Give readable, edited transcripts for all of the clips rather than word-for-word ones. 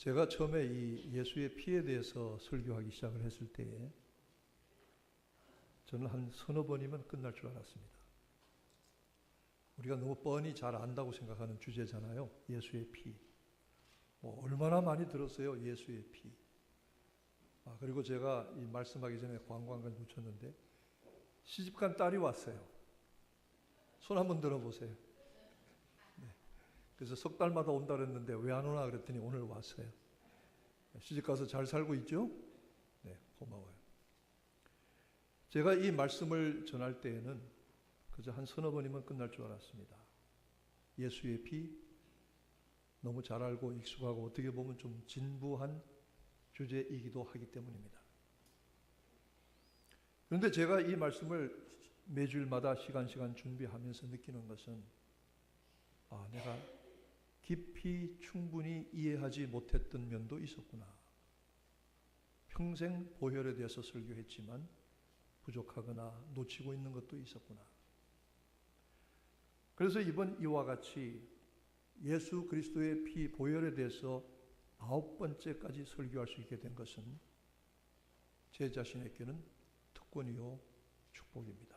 제가 처음에 이 예수의 피에 대해서 설교하기 시작을 했을 때에 저는 한 서너 번이면 끝날 줄 알았습니다. 우리가 너무 뻔히 잘 안다고 생각하는 주제잖아요. 예수의 피. 얼마나 많이 들었어요. 예수의 피. 그리고 제가 이 말씀하기 전에 광고한걸 붙였는데 시집간 딸이 왔어요. 손 한번 들어보세요. 네. 그래서 석 달마다 온다 그랬는데 왜 안 오나 그랬더니 오늘 왔어요. 시집가서 잘 살고 있죠? 네, 고마워요. 제가 이 말씀을 전할 때에는 그저 한 서너 번이면 끝날 줄 알았습니다. 예수의 피, 너무 잘 알고 익숙하고 어떻게 보면 좀 진부한 주제이기도 하기 때문입니다. 그런데 제가 이 말씀을 매주일마다 시간 준비하면서 느끼는 것은 내가 깊이 충분히 이해하지 못했던 면도 있었구나. 평생 보혈에 대해서 설교했지만 부족하거나 놓치고 있는 것도 있었구나. 그래서 이와 같이 예수 그리스도의 피 보혈에 대해서 9번째까지 설교할 수 있게 된 것은 제 자신에게는 특권이요 축복입니다.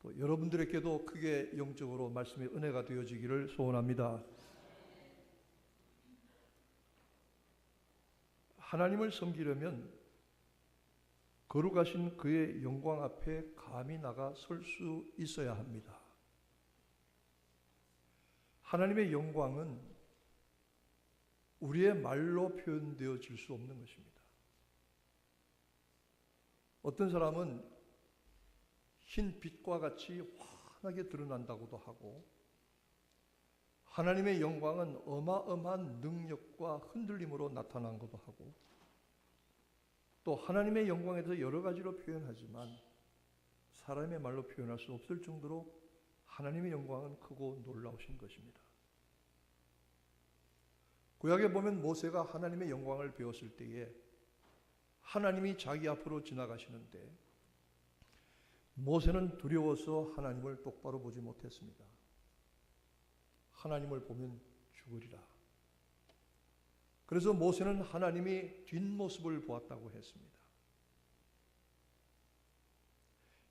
또 여러분들에게도 크게 영적으로 말씀의 은혜가 되어지기를 소원합니다. 하나님을 섬기려면 거룩하신 그의 영광 앞에 감히 나가 설 수 있어야 합니다. 하나님의 영광은 우리의 말로 표현되어질 수 없는 것입니다. 어떤 사람은 흰 빛과 같이 환하게 드러난다고도 하고, 하나님의 영광은 어마어마한 능력과 흔들림으로 나타난 것도 하고, 또 하나님의 영광에 대해서 여러 가지로 표현하지만 사람의 말로 표현할 수 없을 정도로 하나님의 영광은 크고 놀라우신 것입니다. 구약에 보면 모세가 하나님의 영광을 배웠을 때에 하나님이 자기 앞으로 지나가시는데 모세는 두려워서 하나님을 똑바로 보지 못했습니다. 하나님을 보면 죽으리라. 그래서 모세는 하나님이 뒷모습을 보았다고 했습니다.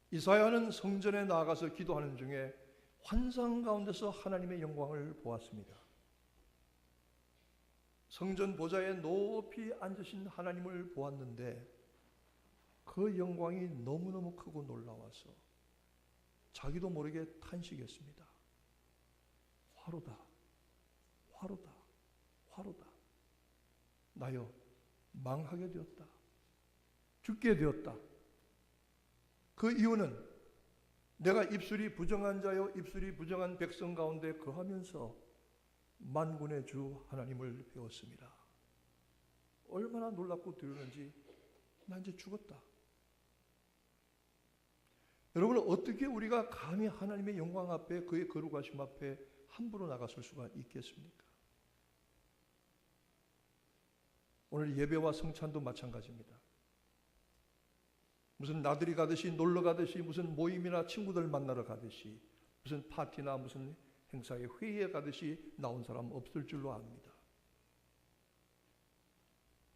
이사야는 성전에 나아가서 기도하는 중에 환상 가운데서 하나님의 영광을 보았습니다. 성전 보좌에 높이 앉으신 하나님을 보았는데 그 영광이 너무너무 크고 놀라워서 자기도 모르게 탄식했습니다. 화로다, 화로다, 화로다. 나여 망하게 되었다. 죽게 되었다. 그 이유는 내가 입술이 부정한 자여 입술이 부정한 백성 가운데 거하면서 만군의 주 하나님을 배웠습니다. 얼마나 놀랍고 두려운지 나 이제 죽었다. 여러분, 어떻게 우리가 감히 하나님의 영광 앞에 그의 거룩하심 앞에 함부로 나가설 수가 있겠습니까? 오늘 예배와 성찬도 마찬가지입니다. 무슨 나들이 가듯이 놀러 가듯이 무슨 모임이나 친구들 만나러 가듯이 무슨 파티나 무슨 행사에 회의에 가듯이 나온 사람 없을 줄로 압니다.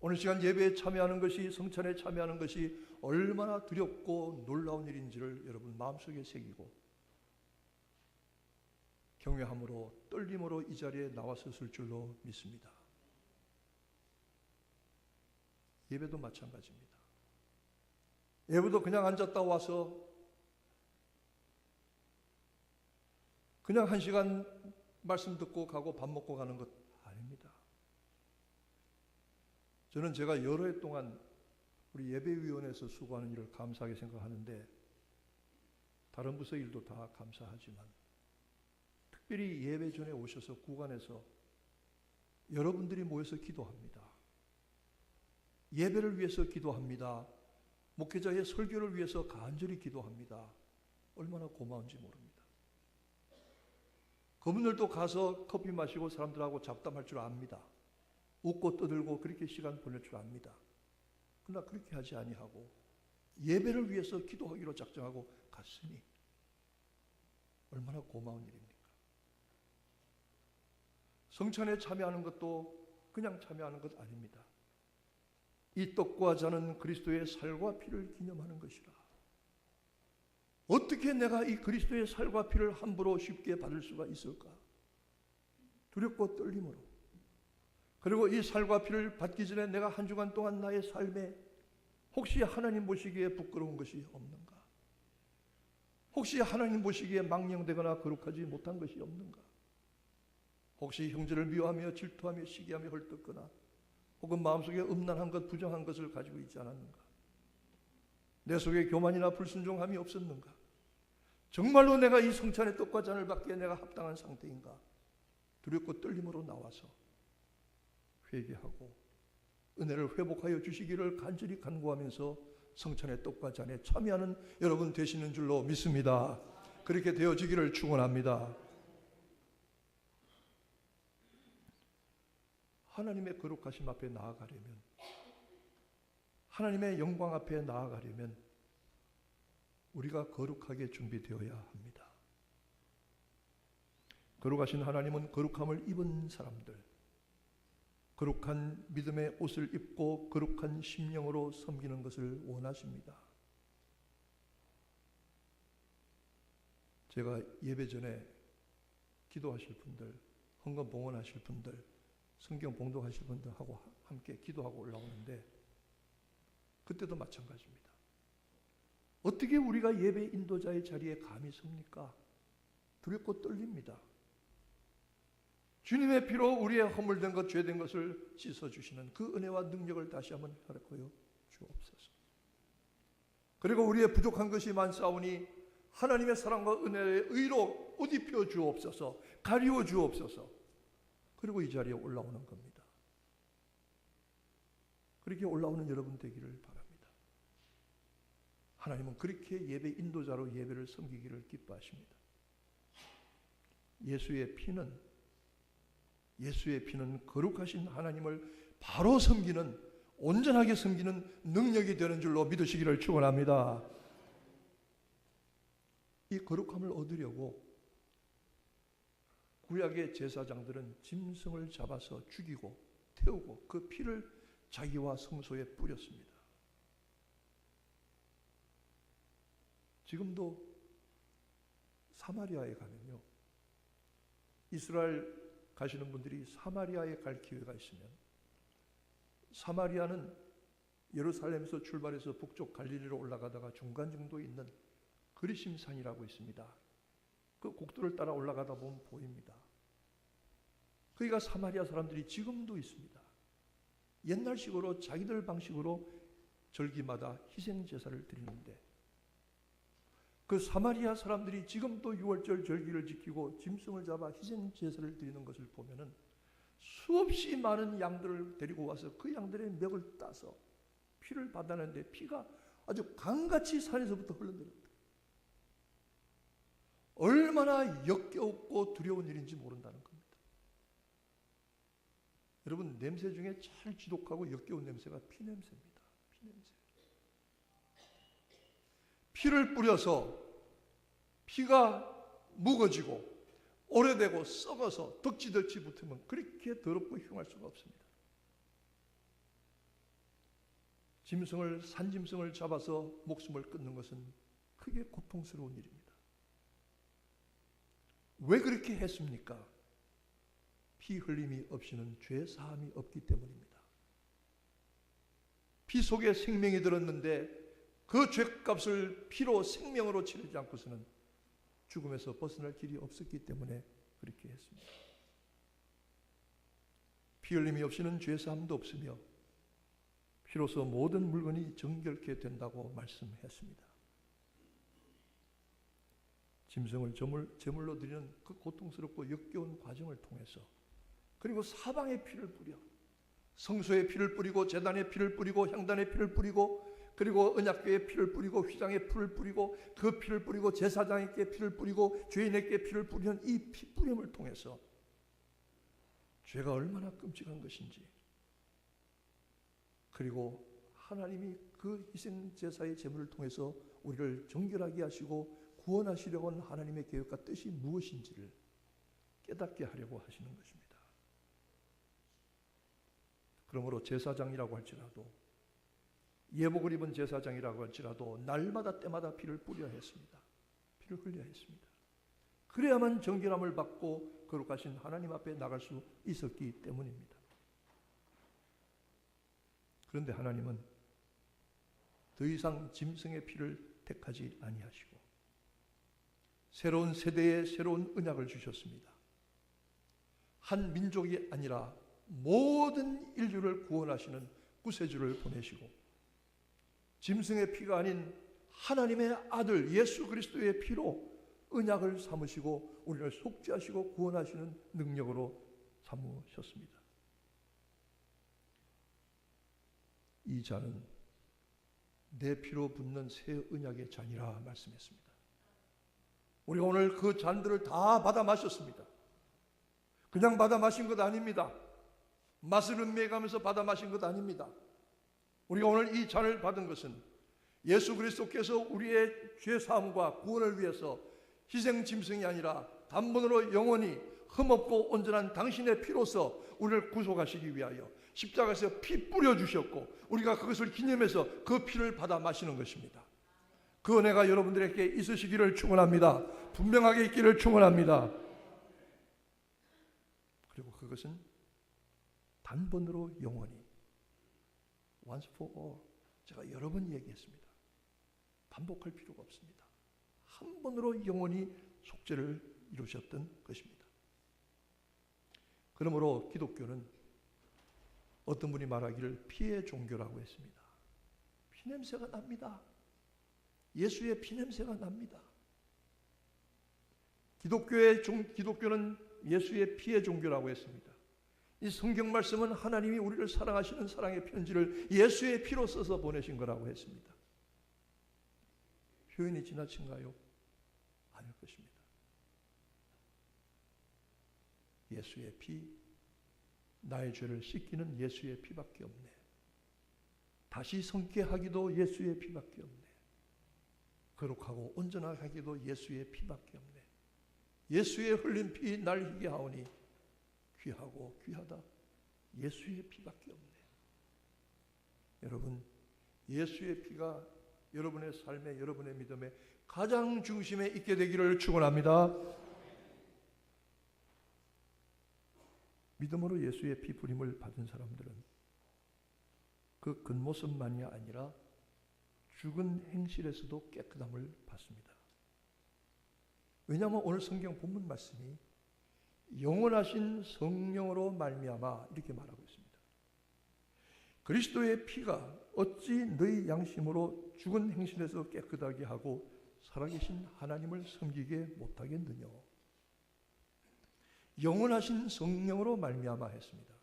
오늘 시간 예배에 참여하는 것이 성찬에 참여하는 것이 얼마나 두렵고 놀라운 일인지를 여러분 마음속에 새기고 경외함으로 떨림으로 이 자리에 나왔었을 줄로 믿습니다. 예배도 마찬가지입니다. 예배도 그냥 앉았다 와서 그냥 1시간 말씀 듣고 가고 밥 먹고 가는 것 아닙니다. 저는 제가 여러 해 동안 우리 예배위원회에서 수고하는 일을 감사하게 생각하는데 다른 부서 일도 다 감사하지만 특별히 예배 전에 오셔서 구간에서 여러분들이 모여서 기도합니다. 예배를 위해서 기도합니다. 목회자의 설교를 위해서 간절히 기도합니다. 얼마나 고마운지 모릅니다. 그분들도 가서 커피 마시고 사람들하고 잡담할 줄 압니다. 웃고 떠들고 그렇게 시간 보낼 줄 압니다. 그러나 그렇게 하지 아니하고 예배를 위해서 기도하기로 작정하고 갔으니 얼마나 고마운 일입니까? 성찬에 참여하는 것도 그냥 참여하는 것 아닙니다. 이 떡과 잔은 그리스도의 살과 피를 기념하는 것이라. 어떻게 내가 이 그리스도의 살과 피를 함부로 쉽게 받을 수가 있을까? 두렵고 떨림으로. 그리고 이 살과 피를 받기 전에 내가 한 주간 동안 나의 삶에 혹시 하나님 보시기에 부끄러운 것이 없는가? 혹시 하나님 보시기에 망령되거나 거룩하지 못한 것이 없는가? 혹시 형제를 미워하며 질투하며 시기하며 헐뜯거나 혹은 마음속에 음란한 것, 부정한 것을 가지고 있지 않았는가? 내 속에 교만이나 불순종함이 없었는가? 정말로 내가 이 성찬의 떡과 잔을 받기에 내가 합당한 상태인가? 두렵고 떨림으로 나와서 회개하고 은혜를 회복하여 주시기를 간절히 간구하면서 성찬의 떡과 잔에 참여하는 여러분 되시는 줄로 믿습니다. 그렇게 되어지기를 축원합니다. 하나님의 거룩하심 앞에 나아가려면, 하나님의 영광 앞에 나아가려면 우리가 거룩하게 준비되어야 합니다. 거룩하신 하나님은 거룩함을 입은 사람들, 거룩한 믿음의 옷을 입고 거룩한 심령으로 섬기는 것을 원하십니다. 제가 예배 전에 기도하실 분들, 헌금 봉헌하실 분들, 성경 봉독하실 분들하고 함께 기도하고 올라오는데 그때도 마찬가지입니다. 어떻게 우리가 예배 인도자의 자리에 감히 섭니까? 두렵고 떨립니다. 주님의 피로 우리의 허물된 것, 죄된 것을 씻어주시는 그 은혜와 능력을 다시 한번 허락하여 주옵소서. 그리고 우리의 부족한 것이 많사오니 하나님의 사랑과 은혜의 의로 옷 입혀 주옵소서, 가리워 주옵소서. 그리고 이 자리에 올라오는 겁니다. 그렇게 올라오는 여러분 되기를 바랍니다. 하나님은 그렇게 예배 인도자로 예배를 섬기기를 기뻐하십니다. 예수의 피는 거룩하신 하나님을 바로 섬기는, 온전하게 섬기는 능력이 되는 줄로 믿으시기를 축원합니다. 이 거룩함을 얻으려고 구약의 제사장들은 짐승을 잡아서 죽이고 태우고 그 피를 자기와 성소에 뿌렸습니다. 지금도 사마리아에 가면요, 이스라엘 가시는 분들이 사마리아에 갈 기회가 있으면, 사마리아는 예루살렘에서 출발해서 북쪽 갈릴리로 올라가다가 중간 정도에 있는 그리심산이라고 있습니다. 그 국도를 따라 올라가다 보면 보입니다. 거기가 사마리아 사람들이 지금도 있습니다. 옛날식으로 자기들 방식으로 절기마다 희생제사를 드리는데, 그 사마리아 사람들이 지금도 6월절 절기를 지키고 짐승을 잡아 희생제사를 드리는 것을 보면은 수없이 많은 양들을 데리고 와서 그 양들의 멱을 따서 피를 받아내는데 피가 아주 강같이 산에서부터 흘러내립니다. 얼마나 역겨웠고 두려운 일인지 모른다는 겁니다. 여러분, 냄새 중에 제일 지독하고 역겨운 냄새가 피냄새입니다. 피냄새. 피를 뿌려서 피가 묵어지고 오래되고 썩어서 덕지덕지 붙으면 그렇게 더럽고 흉할 수가 없습니다. 산짐승을 잡아서 목숨을 끊는 것은 크게 고통스러운 일입니다. 왜 그렇게 했습니까? 피 흘림이 없이는 죄 사함이 없기 때문입니다. 피 속에 생명이 들었는데 그 죄값을 피로 생명으로 치르지 않고서는 죽음에서 벗어날 길이 없었기 때문에 그렇게 했습니다. 피 흘림이 없이는 죄 사함도 없으며 피로서 모든 물건이 정결케 된다고 말씀했습니다. 짐승을 제물로 드리는 그 고통스럽고 역겨운 과정을 통해서, 그리고 사방에 피를 뿌려, 성소에 피를 뿌리고 제단에 피를 뿌리고 향단에 피를 뿌리고, 그리고 언약궤에 피를 뿌리고 휘장에 피를 뿌리고 그 피를 뿌리고 제사장에게 피를 뿌리고 죄인에게 피를 뿌리는 이 피뿌림을 통해서 죄가 얼마나 끔찍한 것인지, 그리고 하나님이 그 희생제사의 제물을 통해서 우리를 정결하게 하시고 구원하시려고 하는 하나님의 계획과 뜻이 무엇인지를 깨닫게 하려고 하시는 것입니다. 그러므로 제사장이라고 할지라도, 예복을 입은 제사장이라고 할지라도 날마다 때마다 피를 뿌려 했습니다. 피를 흘려 했습니다. 그래야만 정결함을 받고 거룩하신 하나님 앞에 나갈 수 있었기 때문입니다. 그런데 하나님은 더 이상 짐승의 피를 택하지 아니하시고 새로운 세대에 새로운 언약을 주셨습니다. 한 민족이 아니라 모든 인류를 구원하시는 구세주를 보내시고 짐승의 피가 아닌 하나님의 아들 예수 그리스도의 피로 언약을 삼으시고 우리를 속죄하시고 구원하시는 능력으로 삼으셨습니다. 이 잔은 내 피로 붓는 새 언약의 잔이라 말씀했습니다. 우리가 오늘 그 잔들을 다 받아 마셨습니다. 그냥 받아 마신 것 아닙니다. 맛을 음미해가면서 받아 마신 것 아닙니다. 우리가 오늘 이 잔을 받은 것은 예수 그리스도께서 우리의 죄사함과 구원을 위해서 희생 짐승이 아니라 단번으로 영원히 흠없고 온전한 당신의 피로서 우리를 구속하시기 위하여 십자가에서 피 뿌려주셨고 우리가 그것을 기념해서 그 피를 받아 마시는 것입니다. 그 은혜가 여러분들에게 있으시기를 축원합니다. 분명하게 있기를 축원합니다. 그리고 그것은 단번으로 영원히 once for all, 제가 여러 번 얘기했습니다. 반복할 필요가 없습니다. 한 번으로 영원히 속죄를 이루셨던 것입니다. 그러므로 기독교는 어떤 분이 말하기를 피의 종교라고 했습니다. 피냄새가 납니다. 예수의 피냄새가 납니다. 기독교는 예수의 피의 종교라고 했습니다. 이 성경 말씀은 하나님이 우리를 사랑하시는 사랑의 편지를 예수의 피로 써서 보내신 거라고 했습니다. 표현이 지나친가요? 아닐 것입니다. 예수의 피, 나의 죄를 씻기는 예수의 피밖에 없네. 다시 성케 하기도 예수의 피밖에 없네. 거룩하고 온전하기도 예수의 피밖에 없네. 예수의 흘린 피 날 희게 하오니 귀하고 귀하다. 예수의 피밖에 없네. 여러분, 예수의 피가 여러분의 삶에, 여러분의 믿음에 가장 중심에 있게 되기를 축원합니다. 믿음으로 예수의 피 부림을 받은 사람들은 그 겉모습만이 아니라 죽은 행실에서도 깨끗함을 받습니다. 왜냐하면 오늘 성경 본문 말씀이 영원하신 성령으로 말미암아 이렇게 말하고 있습니다. 그리스도의 피가 어찌 너희 양심으로 죽은 행실에서 깨끗하게 하고 살아계신 하나님을 섬기게 못하겠느냐. 영원하신 성령으로 말미암아 했습니다.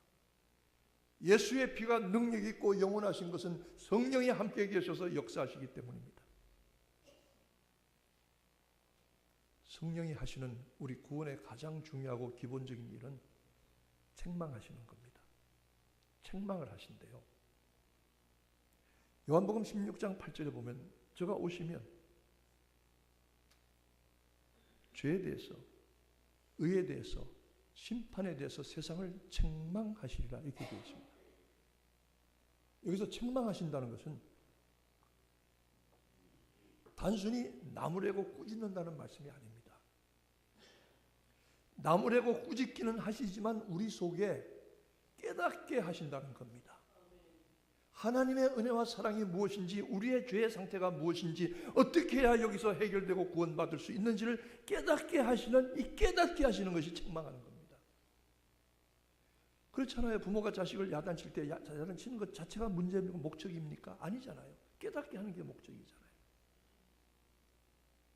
예수의 피가 능력 있고 영원하신 것은 성령이 함께 계셔서 역사하시기 때문입니다. 성령이 하시는 우리 구원의 가장 중요하고 기본적인 일은 책망하시는 겁니다. 책망을 하신대요. 요한복음 16장 8절에 보면 저가 오시면 죄에 대해서, 의에 대해서, 심판에 대해서 세상을 책망하시리라 이렇게 되어 있습니다. 여기서 책망하신다는 것은 단순히 나무래고 꾸짖는다는 말씀이 아닙니다. 나무래고 꾸짖기는 하시지만 우리 속에 깨닫게 하신다는 겁니다. 하나님의 은혜와 사랑이 무엇인지, 우리의 죄의 상태가 무엇인지, 어떻게 해야 여기서 해결되고 구원받을 수 있는지를 깨닫게 하시는, 이 깨닫게 하시는 것이 책망하는 겁니다. 그렇잖아요. 부모가 자식을 야단칠 때 야단치는 것 자체가 문제입니까? 목적입니까? 아니잖아요. 깨닫게 하는 게 목적이잖아요.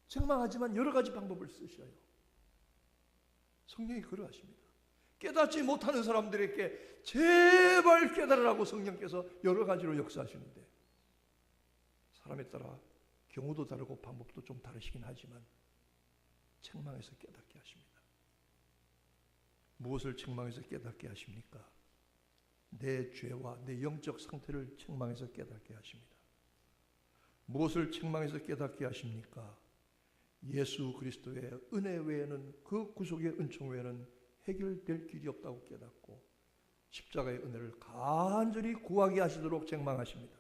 책망하지만 여러 가지 방법을 쓰셔요. 성령이 그러하십니다. 깨닫지 못하는 사람들에게 제발 깨달으라고 성령께서 여러 가지로 역사하시는데 사람에 따라 경우도 다르고 방법도 좀 다르시긴 하지만 책망해서 깨닫게 하십니다. 무엇을 책망해서 깨닫게 하십니까? 내 죄와 내 영적 상태를 책망해서 깨닫게 하십니다. 무엇을 책망해서 깨닫게 하십니까? 예수 그리스도의 은혜 외에는, 그 구속의 은총 외에는 해결될 길이 없다고 깨닫고 십자가의 은혜를 간절히 구하게 하시도록 책망하십니다.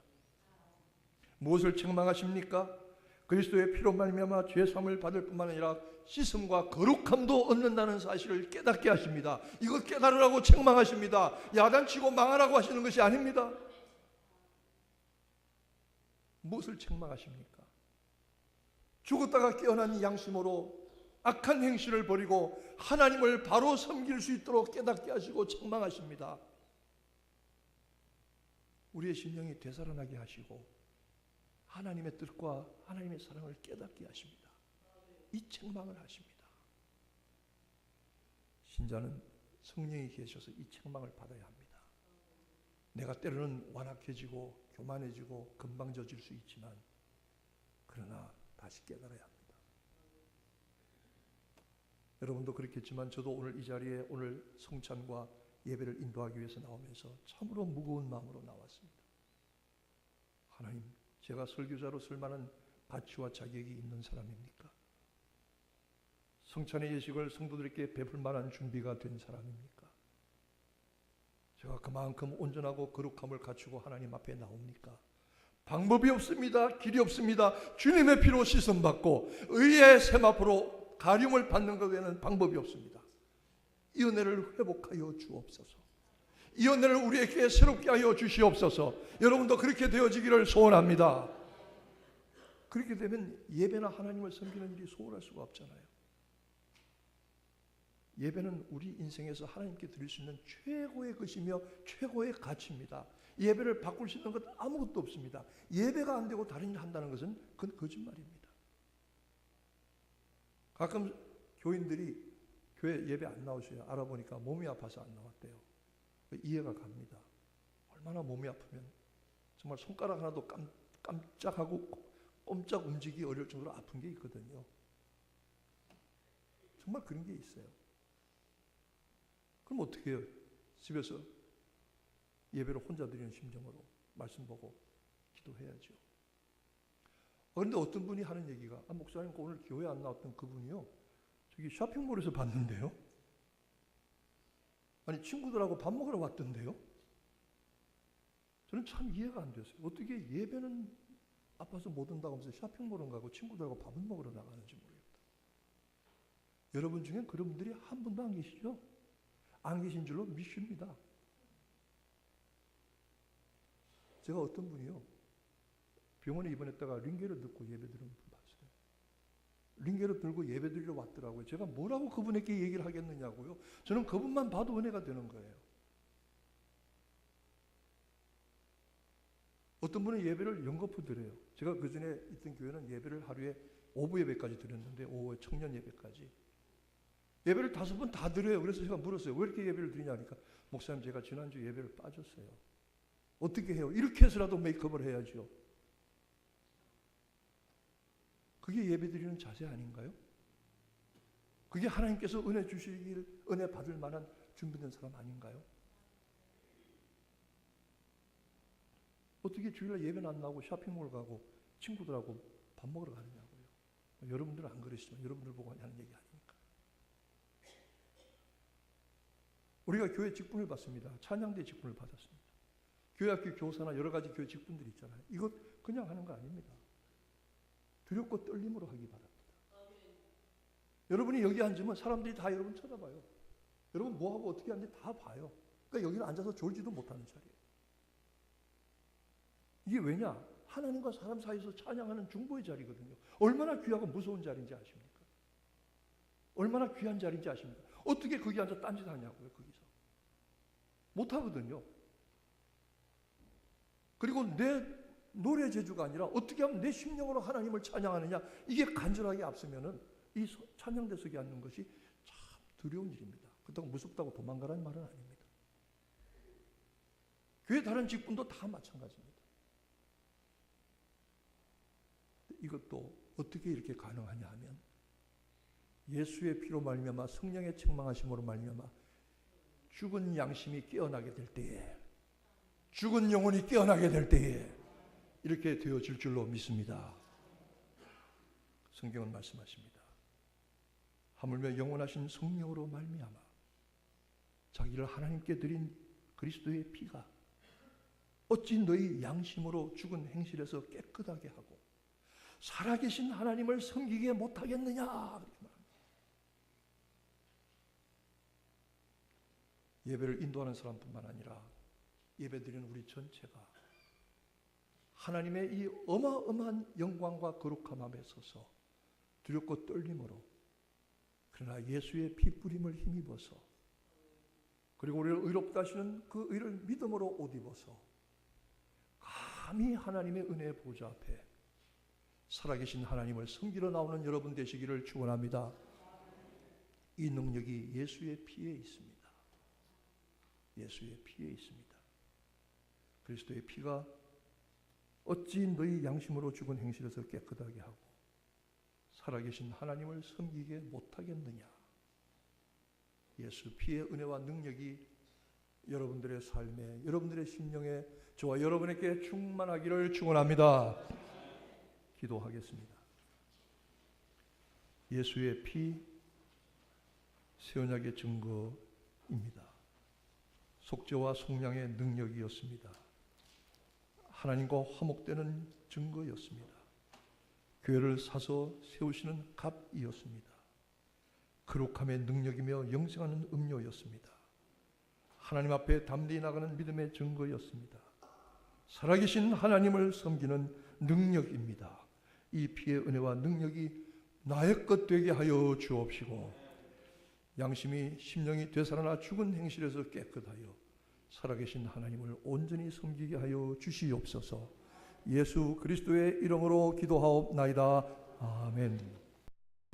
무엇을 책망하십니까? 그리스도의 피로 말미암아 죄 사함을 받을 뿐만 아니라 씻음과 거룩함도 얻는다는 사실을 깨닫게 하십니다. 이거 깨달으라고 책망하십니다. 야단치고 망하라고 하시는 것이 아닙니다. 무엇을 책망하십니까? 죽었다가 깨어난 양심으로 악한 행실을 버리고 하나님을 바로 섬길 수 있도록 깨닫게 하시고 책망하십니다. 우리의 심령이 되살아나게 하시고 하나님의 뜻과 하나님의 사랑을 깨닫게 하십니다. 이 책망을 하십니다. 신자는 성령이 계셔서 이 책망을 받아야 합니다. 내가 때로는 완악해지고 교만해지고 금방 젖을 수 있지만 그러나 다시 깨달아야 합니다. 여러분도 그렇겠지만 저도 오늘 이 자리에 오늘 성찬과 예배를 인도하기 위해서 나오면서 참으로 무거운 마음으로 나왔습니다. 하나님, 제가 설교자로 쓸 만한 가치와 자격이 있는 사람입니까? 성찬의 예식을 성도들에게 베풀 만한 준비가 된 사람입니까? 제가 그만큼 온전하고 거룩함을 갖추고 하나님 앞에 나옵니까? 방법이 없습니다. 길이 없습니다. 주님의 피로 씻음받고 의의 세마포로 가림을 받는 것 외에는 방법이 없습니다. 이 은혜를 회복하여 주옵소서. 이 은혜를 우리에게 새롭게 하여 주시옵소서. 여러분도 그렇게 되어지기를 소원합니다. 그렇게 되면 예배나 하나님을 섬기는 일이 소홀할 수가 없잖아요. 예배는 우리 인생에서 하나님께 드릴 수 있는 최고의 것이며 최고의 가치입니다. 예배를 바꿀 수 있는 것 아무것도 없습니다. 예배가 안 되고 다른 일을 한다는 것은 그건 거짓말입니다. 가끔 교인들이 교회 예배 안 나오셔요. 알아보니까 몸이 아파서 안 나왔대요. 이해가 갑니다. 얼마나 몸이 아프면 정말 손가락 하나도 깜짝하고 꼼짝 움직이기 어려울 정도로 아픈 게 있거든요. 정말 그런 게 있어요. 그럼 어떻게 해요? 집에서 예배를 혼자 드리는 심정으로 말씀 보고 기도해야죠. 그런데 어떤 분이 하는 얘기가 목사님 오늘 교회 안 나왔던 그분이요. 저기 쇼핑몰에서 봤는데요. 아니 친구들하고 밥 먹으러 왔던데요. 저는 참 이해가 안 됐어요. 어떻게 예배는 아파서 못 온다고 하면서 쇼핑몰은 가고 친구들하고 밥을 먹으러 나가는지 모르겠다. 여러분 중에 그런 분들이 한 분도 안 계시죠? 안 계신 줄로 믿습니다. 제가 어떤 분이요. 병원에 입원했다가 링게를 듣고 예배 드리는 분 봤어요. 링게를 들고 예배 드리러 왔더라고요. 제가 뭐라고 그분에게 얘기를 하겠느냐고요. 저는 그분만 봐도 은혜가 되는 거예요. 어떤 분은 예배를 연거푸 드려요. 제가 그 전에 있던 교회는 예배를 하루에 오후 예배까지 드렸는데 오후에 청년 예배까지. 예배를 5번 다 드려요. 그래서 제가 물었어요. 왜 이렇게 예배를 드리냐니까 목사님 제가 지난주 예배를 빠졌어요. 어떻게 해요? 이렇게 해서라도 메이크업을 해야죠. 그게 예배 드리는 자세 아닌가요? 그게 하나님께서 은혜 주시길 은혜 받을 만한 준비된 사람 아닌가요? 어떻게 주일날 예배는 안 나오고 쇼핑몰 가고 친구들하고 밥 먹으러 가느냐고요. 여러분들은 안 그러시지만 여러분들 보고 하는 얘기 아닙니까? 우리가 교회 직분을 받습니다. 찬양대 직분을 받았습니다. 교회학교 교사나 여러 가지 교회 직분들이 있잖아요. 이것 그냥 하는 거 아닙니다. 두렵고 떨림으로 하기 바랍니다. 여러분이 여기 앉으면 사람들이 다 여러분 쳐다봐요. 여러분 뭐하고 어떻게 하는지 다 봐요. 그러니까 여기는 앉아서 졸지도 못하는 자리예요. 이게 왜냐? 하나님과 사람 사이에서 찬양하는 중보의 자리거든요. 얼마나 귀하고 무서운 자리인지 아십니까? 얼마나 귀한 자리인지 아십니까? 어떻게 거기 앉아 딴짓 하냐고요, 거기서. 못하거든요. 그리고 내 노래 재주가 아니라 어떻게 하면 내 심령으로 하나님을 찬양하느냐, 이게 간절하게 앞서면은 이 찬양대 속에 앉는 것이 참 두려운 일입니다. 그렇다고 무섭다고 도망가라는 말은 아닙니다. 교회 다른 직분도 다 마찬가지입니다. 이것도 어떻게 이렇게 가능하냐 하면 예수의 피로 말미암아 성령의 책망하심으로 말미암아 죽은 양심이 깨어나게 될 때에, 죽은 영혼이 깨어나게 될 때에 이렇게 되어질 줄로 믿습니다. 성경은 말씀하십니다. 하물며 영원하신 성령으로 말미암아 자기를 하나님께 드린 그리스도의 피가 어찌 너희 양심으로 죽은 행실에서 깨끗하게 하고 살아계신 하나님을 섬기게 못하겠느냐. 그렇게 말합니다. 예배를 인도하는 사람뿐만 아니라 예배드리는 우리 전체가 하나님의 이 어마어마한 영광과 거룩함 앞에 서서 두렵고 떨림으로, 그러나 예수의 피 뿌림을 힘입어서, 그리고 우리를 의롭다 하시는 그 의를 믿음으로 옷 입어서 감히 하나님의 은혜의 보좌 앞에 살아계신 하나님을 섬기러 나오는 여러분 되시기를 축원합니다. 이 능력이 예수의 피에 있습니다. 예수의 피에 있습니다. 그리스도의 피가 어찌 너희 양심으로 죽은 행실에서 깨끗하게 하고 살아계신 하나님을 섬기게 못하겠느냐. 예수 피의 은혜와 능력이 여러분들의 삶에, 여러분들의 심령에, 저와 여러분에게 충만하기를 축원합니다. 기도하겠습니다. 예수의 피, 새 언약의 증거입니다. 속죄와 속량의 능력이었습니다. 하나님과 화목되는 증거였습니다. 교회를 사서 세우시는 값이었습니다. 거룩함의 능력이며 영생하는 음료였습니다. 하나님 앞에 담대히 나가는 믿음의 증거였습니다. 살아계신 하나님을 섬기는 능력입니다. 이 피의 은혜와 능력이 나의 것 되게 하여 주옵시고, 양심이 심령이 되살아나 죽은 행실에서 깨끗하여 살아계신 하나님을 온전히 섬기게 하여 주시옵소서. 예수 그리스도의 이름으로 기도하옵나이다. 아멘.